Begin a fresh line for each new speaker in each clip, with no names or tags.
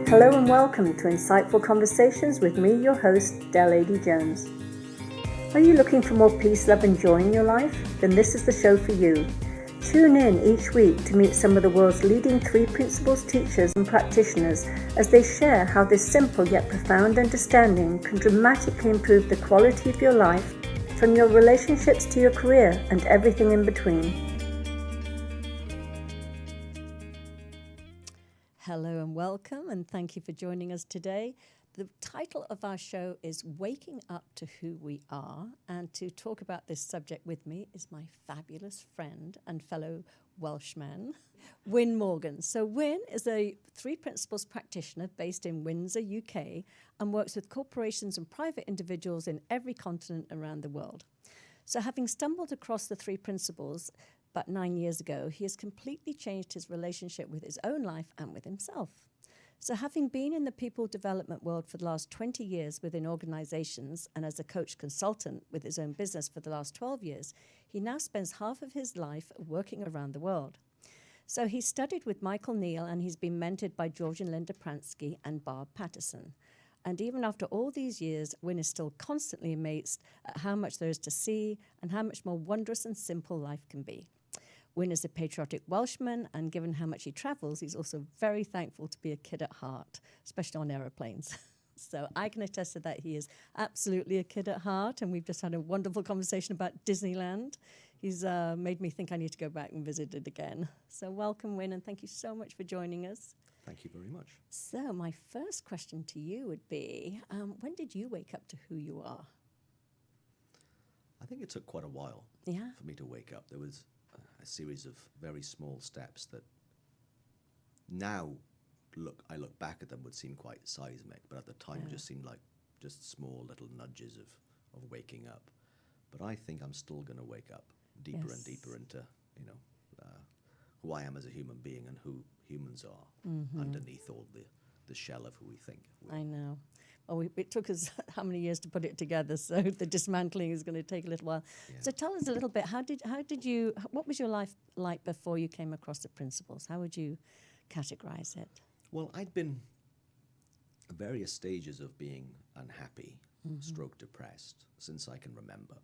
Hello and welcome to Insightful Conversations with me, your host, Adey-Jones. Are you looking for more peace, love and joy in your life? Then this is the show for you. Tune in each week to meet some of the world's leading 3 principles teachers and practitioners as they share how this simple yet profound understanding can dramatically improve the quality of your life, from your relationships to your career and everything in between. Hello and welcome, and thank you for joining us today. The title of our show is Waking Up to Who We Are, and to talk about this subject with me is my fabulous friend and fellow Welshman, Wyn Morgan. So Wyn is a 3 principles practitioner based in Windsor, UK, and works with corporations and private individuals in every continent around the world. So having stumbled across the 3 principles about 9 years ago, he has completely changed his relationship with his own life and with himself. So having been in the people development world for the last 20 years within organizations and as a coach consultant with his own business for the last 12 years, he now spends half of his life working around the world. So he studied with Michael Neal, and he's been mentored by George and Linda Pransky and Barb Patterson. And even after all these years, Wyn is still constantly amazed at how much there is to see and how much more wondrous and simple life can be. Wyn is a patriotic Welshman, and given how much he travels, he's also very thankful to be a kid at heart, especially on aeroplanes. So I can attest to that. He is absolutely a kid at heart, and we've just had a wonderful conversation about Disneyland. He's made me think I need to go back and visit it again. So welcome, Wyn, and thank you so much for joining us.
Thank you very much.
So my first question to you would be, when did you wake up to who you are?
I think it took quite a while for me to wake up. There was a series of very small steps that now I look back at them would seem quite seismic, but at the time just seemed like just small little nudges of waking up. But I think I'm still going to wake up deeper and deeper into who I am as a human being and who humans are underneath all the shell of who we think.
I know. Well, it took us how many years to put it together, so the dismantling is going to take a little while. Yeah. So tell us a little bit, what was your life like before you came across the principles? How would you categorize it?
Well, I'd been at various stages of being unhappy, stroke depressed, since I can remember.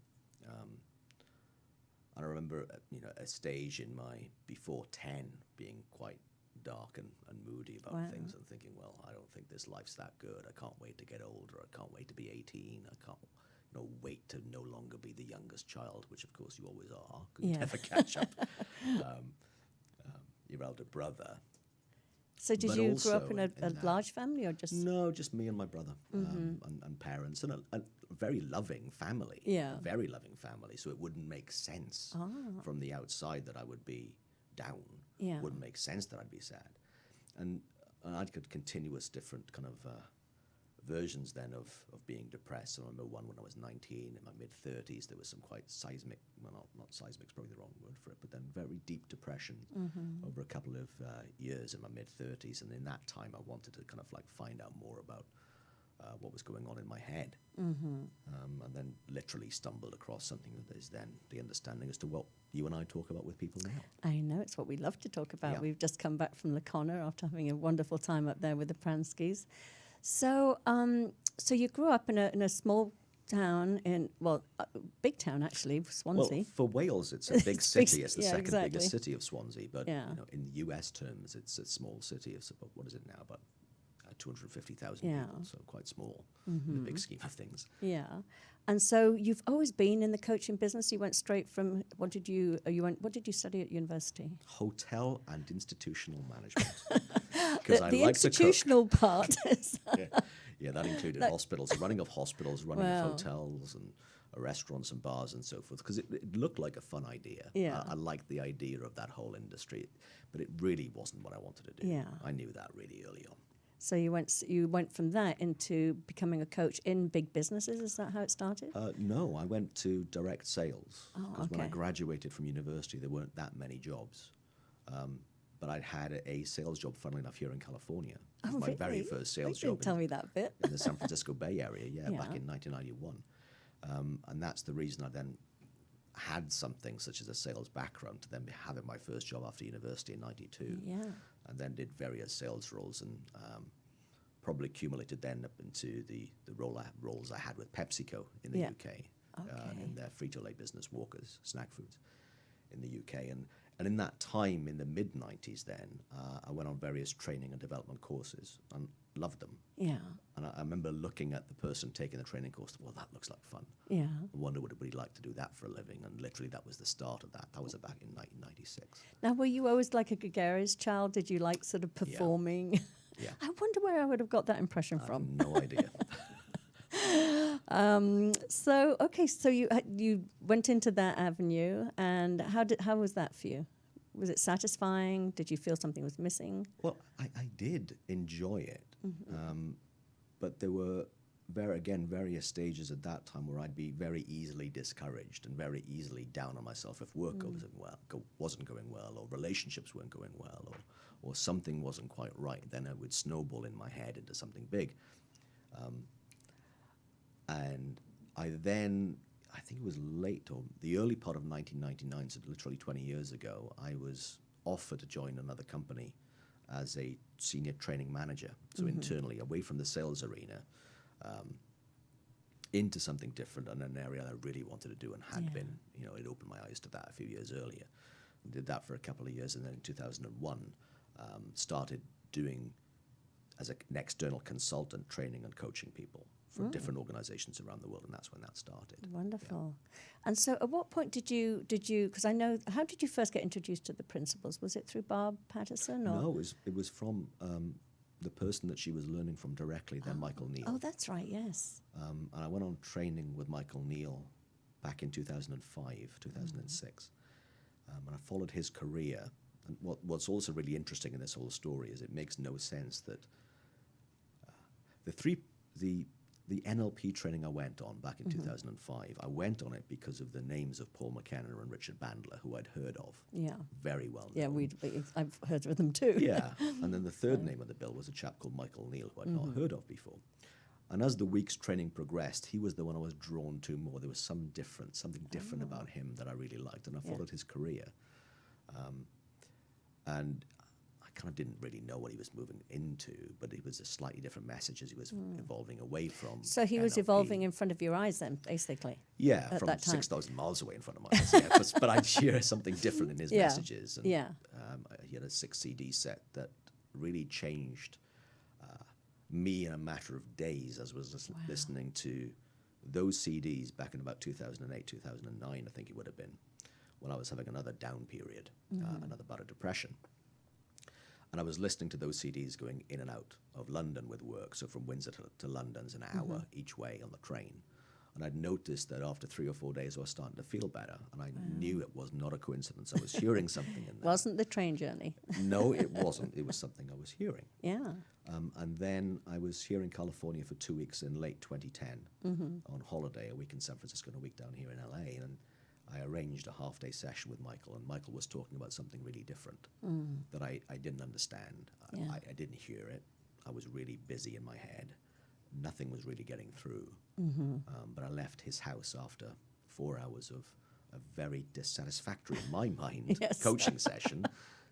I remember, a stage in my before 10 being quite dark and moody about things and thinking, well, I don't think this life's that good. I can't wait to get older. I can't wait to be 18. I can't wait to no longer be the youngest child, which of course you always are, because you never catch up your elder brother.
So did you grow up in a large family or just?
No, just me and my brother and parents, and a very loving family.
Yeah.
A very loving family. So it wouldn't make sense from the outside that I would be down.
Yeah.
Wouldn't make sense that I'd be sad. And I'd got continuous different kind of versions then of being depressed. So I remember one when I was 19, in my mid-30s, there was some quite seismic, well, not seismic is probably the wrong word for it, but then very deep depression over a couple of years in my mid-30s. And in that time, I wanted to kind of like find out more about what was going on in my head. And then literally stumbled across something that is then the understanding as to what you and I talk about with people now.
I know, it's what we love to talk about. Yeah. We've just come back from Laconia after having a wonderful time up there with the Pranskys. So so you grew up in a small town big town actually, Swansea.
Well, for Wales, it's a big city. It's the second biggest city of Swansea. But in US terms, it's a small city of, what is it now, about 250,000 people, so quite small in the big scheme of things.
Yeah. And so you've always been in the coaching business. You went straight from, what did you study at university?
Hotel and institutional management. Because I like to cook.
The institutional part.
Yeah, that included hospitals, running of hospitals, running of hotels and restaurants and bars and so forth, because it looked like a fun idea.
Yeah.
I liked the idea of that whole industry, but it really wasn't what I wanted to do.
Yeah.
I knew that really early on.
So you went from that into becoming a coach in big businesses. Is that how it started?
No, I went to direct sales, because when I graduated from university, there weren't that many jobs. But I'd had a sales job, funnily enough, here in California.
Oh,
my very first sales job.
Tell me that bit.
In the San Francisco Bay Area, back in 1991. And that's the reason I then had something such as a sales background to then having my first job after university in 92.
Yeah.
And then did various sales roles and probably accumulated then up into the roles I had with PepsiCo in the UK, in their Frito-Lay business, Walker's snack foods in the UK. And in that time, in the mid-90s then, I went on various training and development courses and loved them.
Yeah.
And I remember looking at the person taking the training course, well, that looks like fun.
Yeah.
I wonder what it would be like to do that for a living. And literally that was the start of that. That was back in 1996.
Now, were you always like a gregarious child? Did you like sort of performing?
Yeah.
I wonder where I would have got that impression
I
from.
have no idea.
So you went into that avenue, and how was that for you? Was it satisfying? Did you feel something was missing?
Well, I did enjoy it, but there were various stages at that time where I'd be very easily discouraged and very easily down on myself if work wasn't going well, or relationships weren't going well, or something wasn't quite right. Then I would snowball in my head into something big. And I think it was late or the early part of 1999, so literally 20 years ago, I was offered to join another company as a senior training manager. So internally, away from the sales arena, into something different and an area I really wanted to do and had been, it opened my eyes to that a few years earlier. Did that for a couple of years, and then in 2001, started doing as an external consultant, training and coaching people for different organizations around the world, and that's when that started.
Wonderful. Yeah. And so at what point did you, because I know, how did you first get introduced to the principles? Was it through Barb Patterson? Or?
No, it was from the person that she was learning from directly, then Michael Neal.
Oh, that's right, yes.
And I went on training with Michael Neal back in 2005, 2006. And I followed his career. And what's also really interesting in this whole story is it makes no sense that the NLP training I went on back in 2005, I went on it because of the names of Paul McKenna and Richard Bandler, who I'd heard of. Yeah. Very well known.
Yeah, I've heard of them too.
Yeah. And then the third name of the bill was a chap called Michael Neal, who I'd not heard of before. And as the week's training progressed, he was the one I was drawn to more. There was something different about him that I really liked, and I followed his career. And I kind of didn't really know what he was moving into, but it was a slightly different message as he was evolving away from.
So he was
NLP.
evolving in front of your eyes then, basically?
Yeah,
at
from
that time.
6,000 miles away in front of my eyes. But I'd hear something different in his messages. And, he had a 6 CD set that really changed me in a matter of days as I was listening to those CDs back in about 2008, 2009, I think it would have been, when I was having another down period, another bout of depression. And I was listening to those CDs going in and out of London with work. So from Windsor to London's an hour each way on the train. And I'd noticed that after 3 or 4 days, I was starting to feel better. And I knew it was not a coincidence. I was hearing something in there.
Wasn't the train journey?
No, it wasn't. It was something I was hearing.
Yeah.
And then I was here in California for 2 weeks in late 2010 on holiday, a week in San Francisco and a week down here in LA. And I arranged a half-day session with Michael, and Michael was talking about something really different that I didn't understand. I didn't hear it. I was really busy in my head. Nothing was really getting through. But I left his house after 4 hours of a very dissatisfactory, in my mind, coaching session,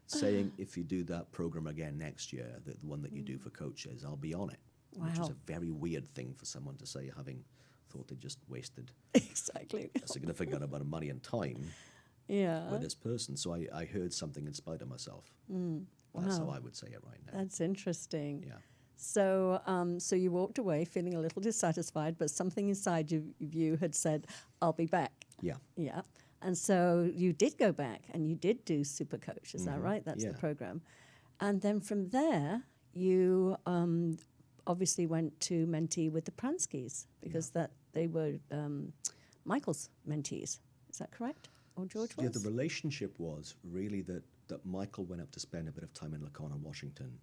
saying, if you do that program again next year, the one that you do for coaches, I'll be on it.
Wow.
Which was a very weird thing for someone to say, having thought they just wasted
exactly
a significant amount of money and time with this person. So I heard something in spite of myself. That's how I would say it right now.
That's interesting.
Yeah.
So so you walked away feeling a little dissatisfied, but something inside you had said, I'll be back.
Yeah.
Yeah. And so you did go back and you did do Super Coach. Is that right? That's the program. And then from there, you obviously went to mentee with the Pranskys because that they were Michael's mentees. Is that correct? Or George was?
Yeah, the relationship was really that Michael went up to spend a bit of time in Lacona, Washington,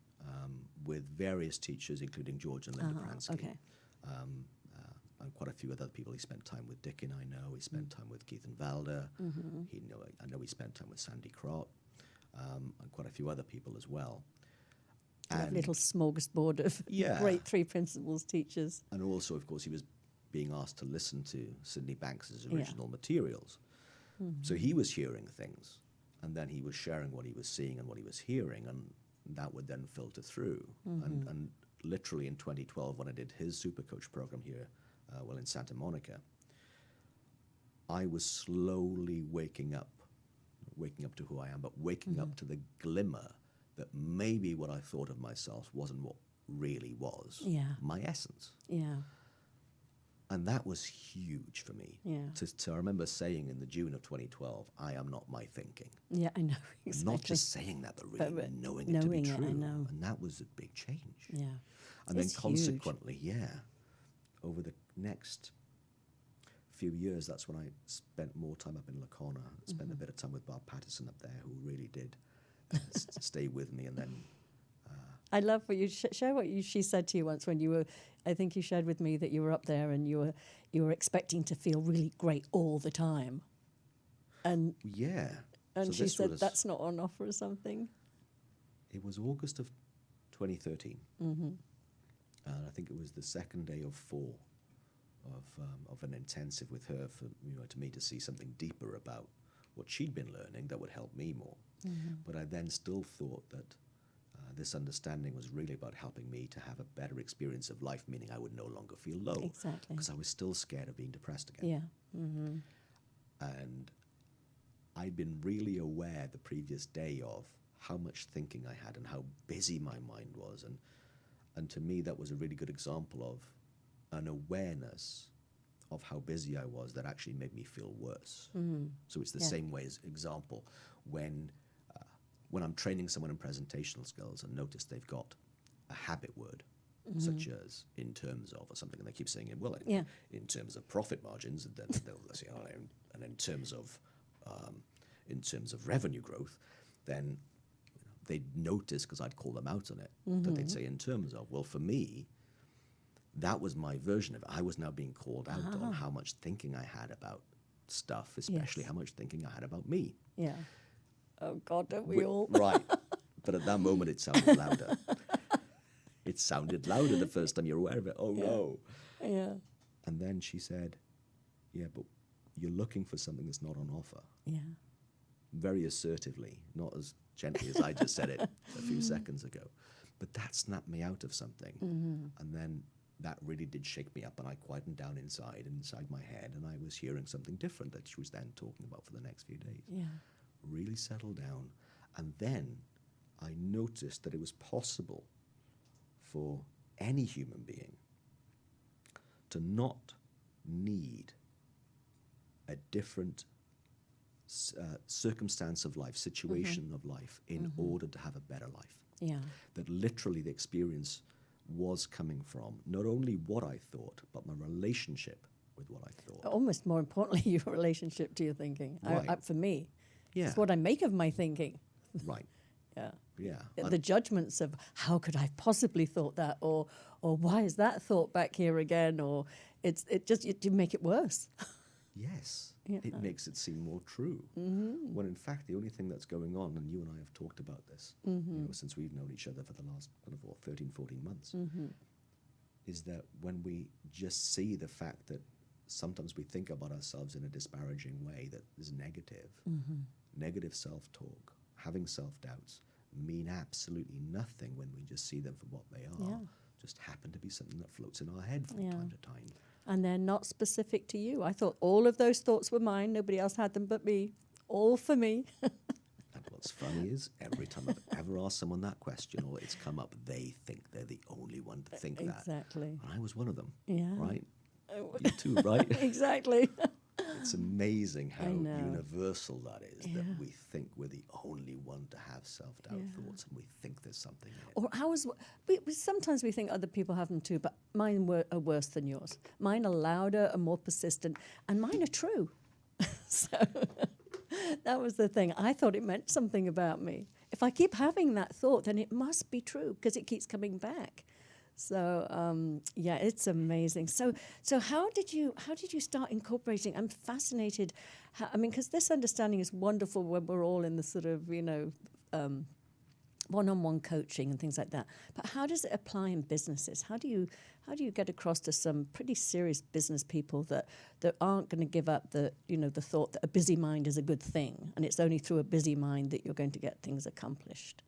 with various teachers, including George and Linda Pransky.
Okay.
And quite a few other people. He spent time with Dickin, I know. He spent time with Keith and Valder. I know he spent time with Sandy Crott, and quite a few other people as well.
And a little smorgasbord of great three principles teachers.
And also, of course, he was being asked to listen to Sydney Banks's original materials. So he was hearing things, and then he was sharing what he was seeing and what he was hearing, and that would then filter through. And literally in 2012 when I did his super coach program here, in Santa Monica, I was slowly waking up to who I am, but waking up to the glimmer that maybe what I thought of myself wasn't what really was my essence.
Yeah.
And that was huge for me.
Yeah.
I remember saying in the June of 2012, I am not my thinking.
Yeah, I know, exactly.
Not just saying that, but really
But
knowing it to be true.
I know.
And that was a big change.
Yeah.
And
It's
then consequently, over the next few years, that's when I spent more time up in Lacona, spent a bit of time with Bob Patterson up there, who really did stay with me. And then
I love what you share what she said to you once when you were. I think you shared with me that you were up there and you were expecting to feel really great all the time, and
so
she said that's not on offer or something.
It was August of 2013, and I think it was the second day of 4 of an intensive with her for to me to see something deeper about what she'd been learning that would help me more. But I then still thought that this understanding was really about helping me to have a better experience of life, meaning I would no longer feel low.
Exactly.
Because I was still scared of being depressed again.
Yeah.
And I'd been really aware the previous day of how much thinking I had and how busy my mind was. And to me, that was a really good example of an awareness of how busy I was that actually made me feel worse. So it's the same way as example when I'm training someone in presentational skills and notice they've got a habit word, such as in terms of or something, and they keep saying, well, in terms of profit margins, and then they'll say, and in terms of revenue growth, then they'd notice, because I'd call them out on it, that they'd say in terms of. Well, for me, that was my version of it. I was now being called out on how much thinking I had about stuff, especially how much thinking I had about me.
Yeah. Oh, God, don't we all?
Right. But at that moment, it sounded louder. It sounded louder the first time you're aware of it. Oh, no.
Yeah.
And then she said, but you're looking for something that's not on offer.
Yeah.
Very assertively, not as gently as I just said it a few seconds ago. But that snapped me out of something. And then that really did shake me up, and I quietened down inside my head, and I was hearing something different that she was then talking about for the next few days.
Yeah.
Really settled down. And then I noticed that it was possible for any human being to not need a different circumstance of life, situation of life, in order to have a better life.
Yeah.
That literally the experience was coming from not only what I thought, but my relationship with what I thought.
Almost more importantly, your relationship to your thinking.
Right.
For me,
Yeah.
it's what I make of my thinking.
Right.
Yeah.
Yeah.
The judgments of how could I have possibly thought that, or why is that thought back here again, or you make it worse.
Yes.
Yeah.
It makes it seem more true. When in fact the only thing that's going on, and you and I have talked about this, since we've known each other for the last 13, 14 months, is that when we just see the fact that sometimes we think about ourselves in a disparaging way that is negative, negative self-talk, having self-doubts, mean absolutely nothing when we just see them for what they are.
Yeah.
Just happen to be something that floats in our head from time to time.
And they're not specific to you. I thought all of those thoughts were mine. Nobody else had them but me. All for me.
And what's funny is every time I've ever asked someone that question or it's come up, they think they're the only one to think that.
Exactly.
And I was one of them.
Yeah.
Right? You too, right?
Exactly.
It's amazing how
I know.
universal that is, that we think we're the only one to have self-doubt thoughts, and we think there's something in it.
Or sometimes we think other people have them too, but mine are worse than yours. Mine are louder and more persistent, and mine are true. So that was the thing. I thought it meant something about me. If I keep having that thought, then it must be true because it keeps coming back. So it's amazing. So how did you start incorporating? I'm fascinated. Because this understanding is wonderful when we're all in the sort of one-on-one coaching and things like that. But how does it apply in businesses? How do you get across to some pretty serious business people that aren't going to give up the thought that a busy mind is a good thing, and it's only through a busy mind that you're going to get things accomplished?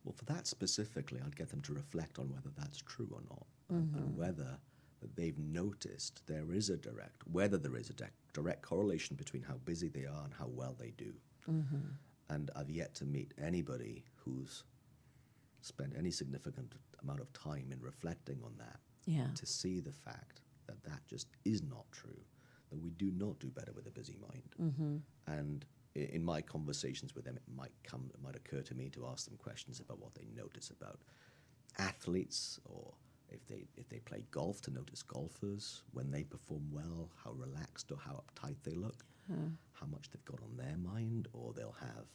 Well, for that specifically, I'd get them to reflect on whether that's true or not, and whether that they've noticed there is a direct correlation between how busy they are and how well they do. And I've yet to meet anybody who's spent any significant amount of time in reflecting on that to see the fact that that just is not true, that we do not do better with a busy mind. And in my conversations with them, it might occur to me to ask them questions about what they notice about athletes, or if they play golf, to notice golfers when they perform well, how relaxed or how uptight they look, how much they've got on their mind, or they'll have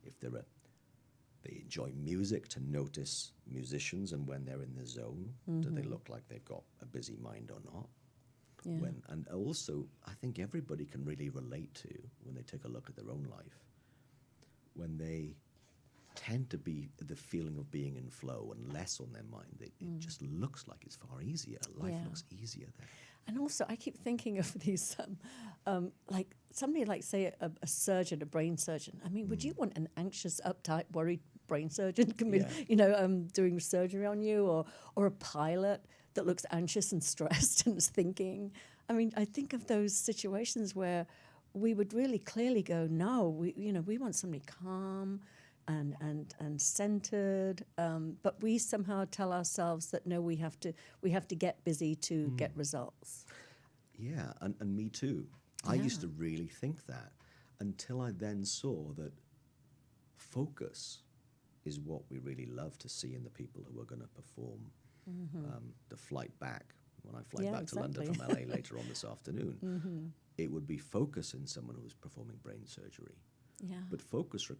if they enjoy music, to notice musicians and when they're in the zone, do they look like they've got a busy mind or not?
Yeah.
And also, I think everybody can really relate to, when they take a look at their own life, when they tend to be the feeling of being in flow and less on their mind. It just looks like it's far easier. Life looks easier then.
And also, I keep thinking of these, like somebody like, say, a surgeon, a brain surgeon. I mean, would you want an anxious, uptight, worried brain surgeon doing surgery on you, or a pilot that looks anxious and stressed and is thinking? I mean, I think of those situations where we would really clearly go, no, we want somebody calm and centered, but we somehow tell ourselves that no, we have to get busy to get results.
Yeah, and me too. I used to really think that, until I then saw that focus is what we really love to see in the people who are going to perform the flight back. When I fly back to London from LA later on this afternoon, it would be focus in someone who's performing brain surgery.
Yeah.
But focus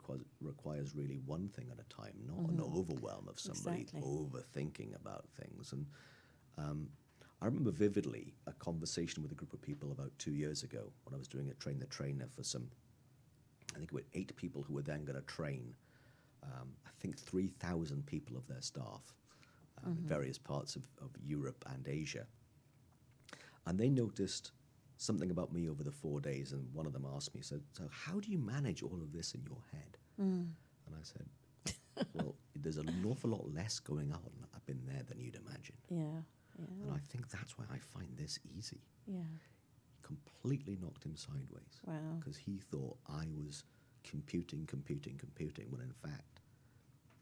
requires really one thing at a time, not an overwhelm of somebody overthinking about things. And I remember vividly a conversation with a group of people about 2 years ago when I was doing a Train the Trainer for I think it were 8 people who were then going to train, I think 3,000 people of their staff in various parts of Europe and Asia. And they noticed something about me over the 4 days, and one of them asked me, said, so how do you manage all of this in your head? And I said, well, there's an awful lot less going on up in there than you'd imagine.
Yeah.
And I think that's why I find this easy.
Yeah.
Completely knocked him sideways.
Wow.
Because he thought I was computing, when in fact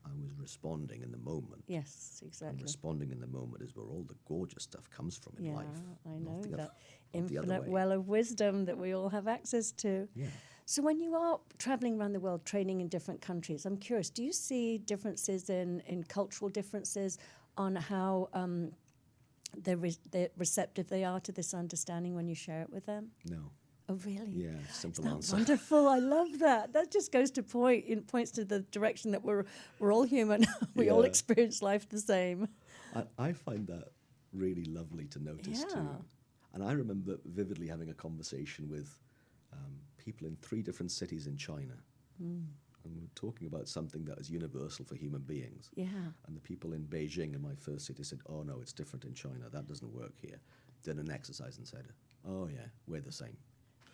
I was responding in the moment.
Yes, exactly.
And responding in the moment is where all the gorgeous stuff comes from in life.
I know that
not the other
infinite
way.
well of wisdom that we all have access to.
Yeah.
So when you are traveling around the world, training in different countries, I'm curious, do you see differences in cultural differences on how receptive they are to this understanding when you share it with them?
No.
Oh, really?
Yeah, simple
Isn't that
answer.
wonderful? I love that. That just goes to points to the direction that we're all human. We all experience life the same.
I find that really lovely to notice too. And I remember vividly having a conversation with people in 3 different cities in China. And we're talking about something that is universal for human beings.
Yeah.
And the people in Beijing in my first city said, oh no, it's different in China. That doesn't work here. Did an exercise and said, oh yeah, we're the same.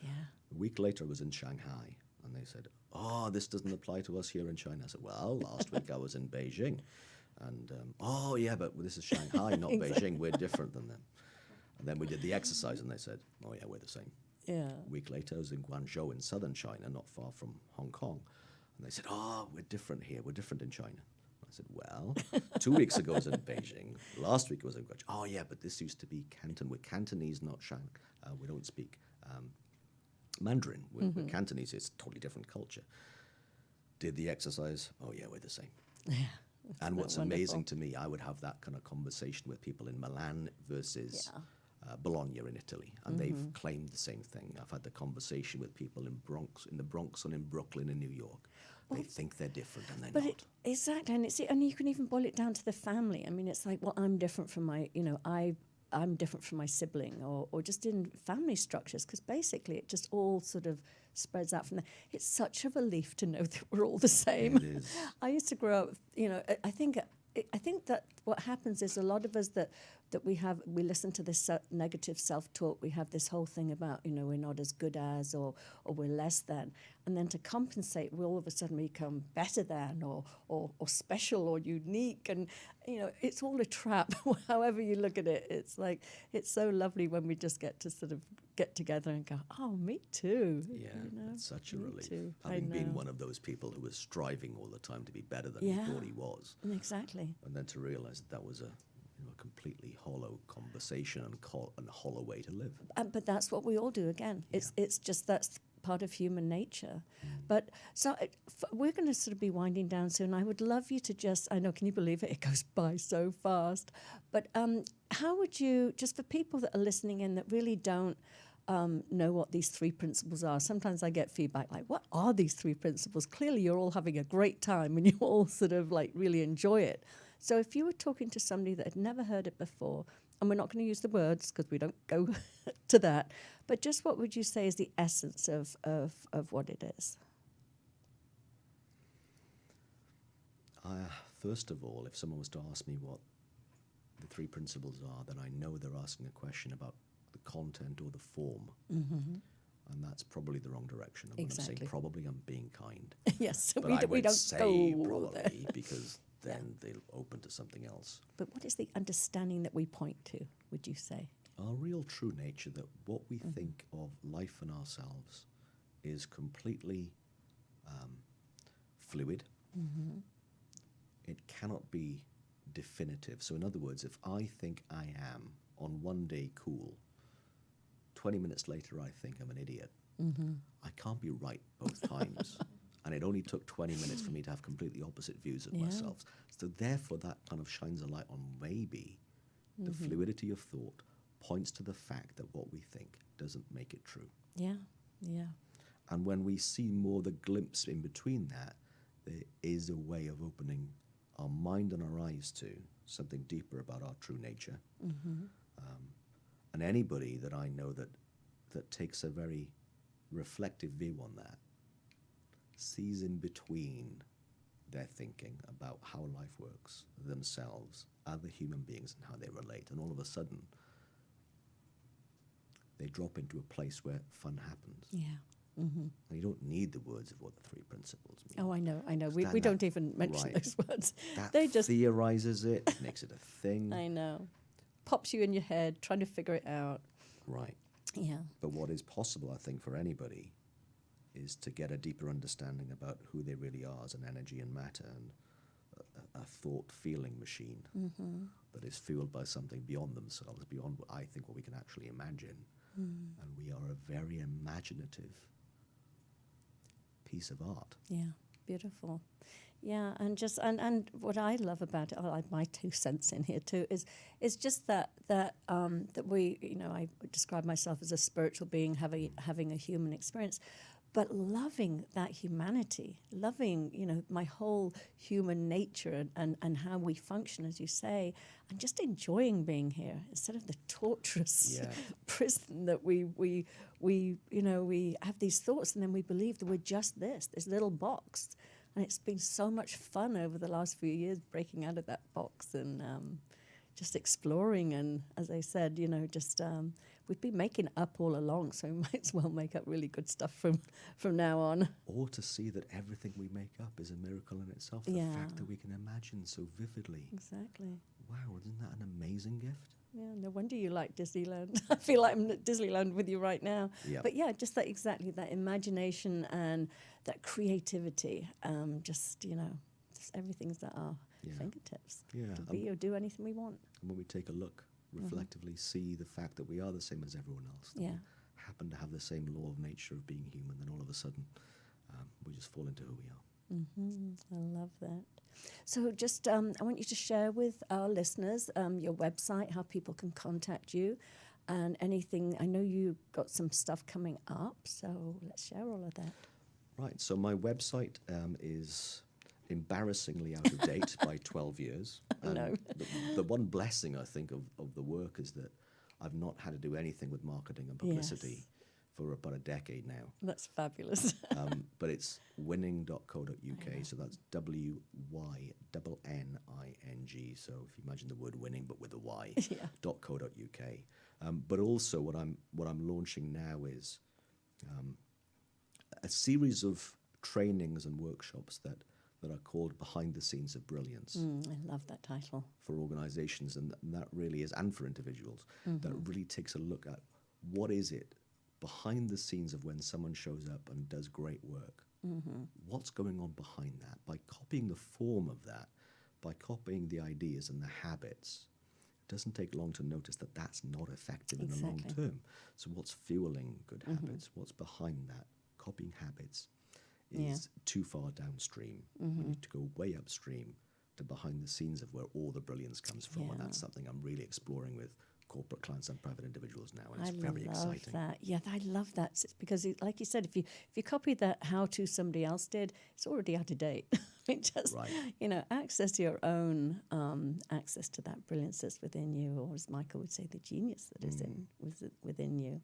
Yeah.
A week later, I was in Shanghai, and they said, oh, this doesn't apply to us here in China. I said, well, last week I was in Beijing. And, oh, yeah, but this is Shanghai, not Beijing. We're different than them. And then we did the exercise, and they said, oh, yeah, we're the same.
Yeah.
A week later, I was in Guangzhou in southern China, not far from Hong Kong. And they said, oh, we're different here. We're different in China. I said, well, 2 weeks ago I was in Beijing. Last week I was in Guangzhou. Oh, yeah, but this used to be Canton. We're Cantonese, not Shanghai. We don't speak Mandarin. We're Cantonese. It's a totally different culture. Did the exercise. Oh, yeah, we're the same.
Yeah.
And what's amazing to me, I would have that kind of conversation with people in Milan versus Bologna in Italy, and they've claimed the same thing. I've had the conversation with people in the Bronx and in Brooklyn and New York. They think they're different, and they're not.
Exactly, and you can even boil it down to the family. I mean, it's like, well, I'm different from my, I'm different from my sibling, or just in family structures, because basically it just all sort of spreads out from there. It's such a relief to know that we're all the same.
It is.
I used to grow up, I think that what happens is a lot of us that that we listen to this negative self-talk. We have this whole thing about, we're not as good as, or we're less than. And then to compensate, we all of a sudden become better than, or special, or unique. And, it's all a trap, however you look at it. It's like, it's so lovely when we just get to sort of get together and go, oh, me too.
Yeah, it's such a relief.
Too.
Having been one of those people who was striving all the time to be better than he thought he was.
Exactly.
And then to realize that was a completely hollow conversation and hollow way to live.
But that's what we all do again. It's just that's part of human nature. But so we're going to sort of be winding down soon. I would love you to can you believe it? It goes by so fast. But how would you, just for people that are listening in that really don't know what these 3 principles are. Sometimes I get feedback like, what are these 3 principles? Clearly you're all having a great time and you all sort of like really enjoy it. So if you were talking to somebody that had never heard it before, and we're not going to use the words because we don't go to that, but just what would you say is the essence of what it is?
First of all, if someone was to ask me what the 3 principles are, then I know they're asking a question about the content or the form. Mm-hmm. And that's probably the wrong direction. And
exactly.
When I'm saying probably, I'm being kind.
Yes,
but
we don't
say
go
probably
there.
because then they'll open to something else.
But what is the understanding that we point to, would you say?
Our real true nature, that what we think of life and ourselves is completely fluid. Mm-hmm. It cannot be definitive. So in other words, if I think I am on one day cool, 20 minutes later I think I'm an idiot. Mm-hmm. I can't be right both times. And it only took 20 minutes for me to have completely opposite views of myself. So therefore that kind of shines a light on maybe the fluidity of thought points to the fact that what we think doesn't make it true.
Yeah, yeah.
And when we see more the glimpse in between that, there is a way of opening our mind and our eyes to something deeper about our true nature. Mm-hmm. And anybody that I know that takes a very reflective view on that sees in between their thinking about how life works, themselves, other human beings, and how they relate. And all of a sudden, they drop into a place where fun happens.
Yeah. Mm-hmm.
And you don't need the words of what the 3 principles mean.
Oh, I know. We don't even mention those words.
They just theorizes it, makes it a thing.
I know. Pops you in your head, trying to figure it out.
Right.
Yeah.
But what is possible, I think, for anybody is to get a deeper understanding about who they really are as an energy and matter, and a thought-feeling machine that is fueled by something beyond themselves, beyond what I think what we can actually imagine. And we are a very imaginative piece of art.
Yeah, beautiful. Yeah, and what I love about it, my 2 cents in here too, is just that we, I describe myself as a spiritual being having a human experience, but loving that humanity, loving, my whole human nature and how we function, as you say, and just enjoying being here instead of the torturous prison that we have these thoughts and then we believe that we're just this little box. And it's been so much fun over the last few years breaking out of that box and just exploring. And as I said, we've been making up all along, so we might as well make up really good stuff from now on.
Or to see that everything we make up is a miracle in itself. The fact that we can imagine so vividly.
Exactly.
Wow, isn't that an amazing gift?
Yeah, no wonder you like Disneyland. I feel like I'm at Disneyland with you right now.
Yep.
But yeah, just that imagination and that creativity. Just everything's at our fingertips to be or do anything we want.
And when we take a look, reflectively see the fact that we are the same as everyone else. That we happen to have the same law of nature of being human, then all of a sudden we just fall into who we are.
Mm-hmm. I love that. So just I want you to share with our listeners your website, how people can contact you, and anything. I know you've got some stuff coming up, so let's share all of that.
Right, so my website is embarrassingly out of date by 12 years.
No.
The one blessing, I think, of the work is that I've not had to do anything with marketing and publicity for about a decade now.
That's fabulous.
But it's winning.co.uk. So that's WYNNING. So if you imagine the word winning, but with a Y,
Yeah.
.co.uk. But also what I'm launching now is a series of trainings and workshops that are called Behind the Scenes of Brilliance.
I love that title.
For organizations, and that really is, and for individuals, that really takes a look at what is it behind the scenes of when someone shows up and does great work. What's going on behind that? By copying the form of that, by copying the ideas and the habits, it doesn't take long to notice that that's not effective in the long term. So what's fueling good habits? What's behind that? Copying habits is too far downstream. We need to go way upstream to behind the scenes of where all the brilliance comes from, and that's something I'm really exploring with corporate clients and private individuals now, and it's very exciting.
I love that. Yeah, I love that. It's because, like you said, if you copy that how-to somebody else did, it's already out of date. Just access your own access to that brilliance that's within you, or as Michael would say, the genius that is within you.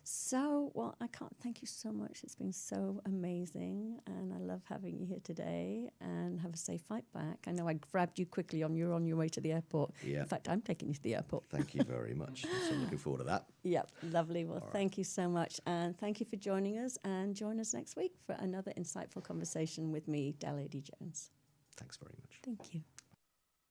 So, well, I can't thank you so much. It's been so amazing, and I love having you here today, and have a safe flight back. I know I grabbed you quickly you're on your way to the airport.
Yeah.
In fact, I'm taking you to the airport.
Thank you very much. So looking forward to that.
Yep, lovely. Well, thank you so much, and thank you for joining us, and join us next week for another insightful conversation with me, Adey-Jones.
Thanks very much.
Thank you.